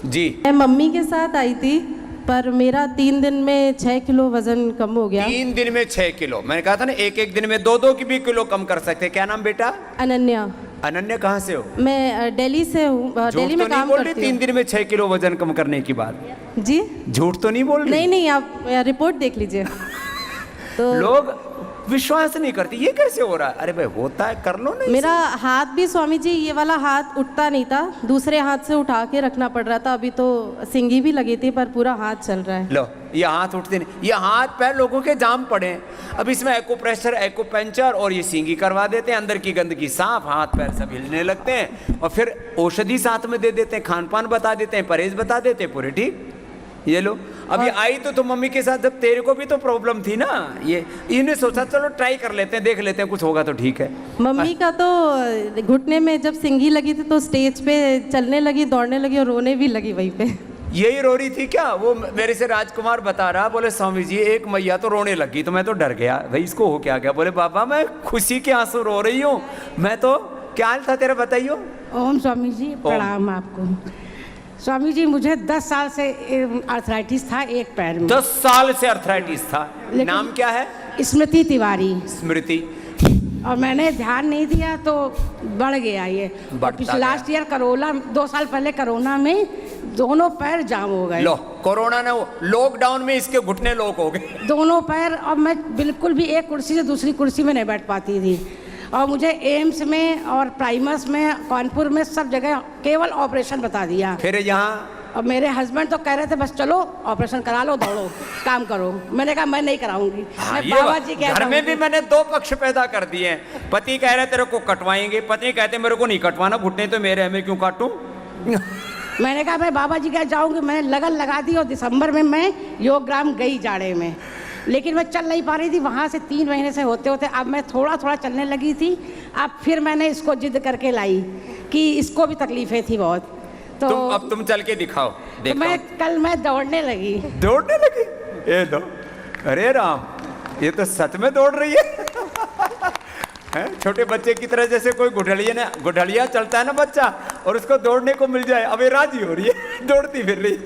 जी। मैं मम्मी के साथ आई थी, पर मेरा 3 दिन में 6 किलो वजन कम हो गया। 3 दिन में 6 किलो? मैंने कहा था ना एक एक दिन में 2-2 की भी किलो कम कर सकते। क्या नाम बेटा? अनन्या। अनन्या कहाँ से हो? मैं दिल्ली से हूँ, दिल्ली में काम करती हूँ। 3 दिन में 6 किलो वजन कम करने की बात जी झूठ तो नहीं बोल रही? नहीं नहीं, आप रिपोर्ट देख लीजिए। तो लोग विश्वास नहीं करते, ये कैसे हो रहा है? अरे भाई होता है, कर लो ना। मेरा हाथ भी स्वामी जी, ये वाला हाथ उठता नहीं था, दूसरे हाथ से उठा के रखना पड़ रहा था। अभी तो सिंगी भी लगी थी, पर पूरा हाथ चल रहा है। लो, ये हाथ उठते नहीं, ये हाथ पैर लोगों के जाम पड़े हैं। अब इसमें एक्यूप्रेशर, एक्यूपंक्चर और ये सिंगी करवा देते हैं, अंदर की गंदगी साफ, हाथ पैर सब हिलने लगते हैं, और फिर औषधि साथ में दे देते हैं, खान पान बता देते हैं, परहेज बता देते हैं, पूरे ठीक। ये लो, अभी आई तो मम्मी के साथ, जब तेरे को भी तो प्रॉब्लम थी ना, ये इन्हें सोचा चलो ट्राई कर लेते हैं, देख लेते हैं कुछ होगा तो ठीक है। मम्मी का तो घुटने में जब सिंगी लगी थी तो स्टेज पे चलने लगी, दौड़ने लगी और रोने भी लगी वहीं पे। यही रो रही थी क्या? वो मेरे से राजकुमार बता रहा, बोले स्वामी जी एक मैया तो रोने लगी, तो मैं तो डर गया, भाई इसको हो क्या गया? बोले बाबा मैं खुशी के आंसू रो रही हूँ। मैं तो, क्या हाल था तेरा बताइयो? ओम स्वामी जी प्रणाम आपको। स्वामी जी मुझे 10 साल से आर्थराइटिस था एक पैर में। 10 साल से आर्थराइटिस था। नाम क्या है? स्मृति तिवारी। स्मृति। और मैंने ध्यान नहीं दिया तो बढ़ गया ये। लास्ट ईयर कोरोना, 2 साल पहले कोरोना में दोनों पैर जाम हो गए। लो, कोरोना ने, लॉकडाउन में इसके घुटने लॉक हो गए दोनों पैर। और मैं बिल्कुल भी एक कुर्सी से दूसरी कुर्सी में नहीं बैठ पाती थी। और मुझे एम्स में और प्राइमस में, कानपुर में, सब जगह केवल ऑपरेशन बता दिया। फिर यहाँ और मेरे हस्बैंड तो कह रहे थे बस चलो ऑपरेशन करा लो, दौड़ो, काम करो। मैंने कहा मैं नहीं कराऊंगी। मैं बाबा जी के घर में भी मैंने 2 पक्ष पैदा कर दिए हैं। पति कह रहे तेरे को कटवाएंगे, पत्नी कहते मेरे को नहीं कटवाना, घुटने तो मेरे हैं, मैं क्यों काटूं? मैंने कहा मैं बाबा जी के जाऊंगी। मैंने लगन लगा दी और दिसंबर में मैं योगग्राम गई जाड़े में, लेकिन मैं चल नहीं पा रही थी। वहाँ से 3 महीने से होते होते अब मैं थोड़ा थोड़ा चलने लगी थी। अब फिर मैंने इसको जिद करके लाई कि इसको भी तकलीफें थी बहुत। तो अब तुम चल के दिखाओ। तो मैं दौड़ने लगी। दौड़ने लगी? ये दो, अरे राम, ये तो सच में दौड़ रही है। हैं? छोटे बच्चे की तरह, जैसे कोई गुठलिया चलता है ना बच्चा, और उसको दौड़ने को मिल जाए, अब ये राजी हो रही है, दौड़ती फिर रही।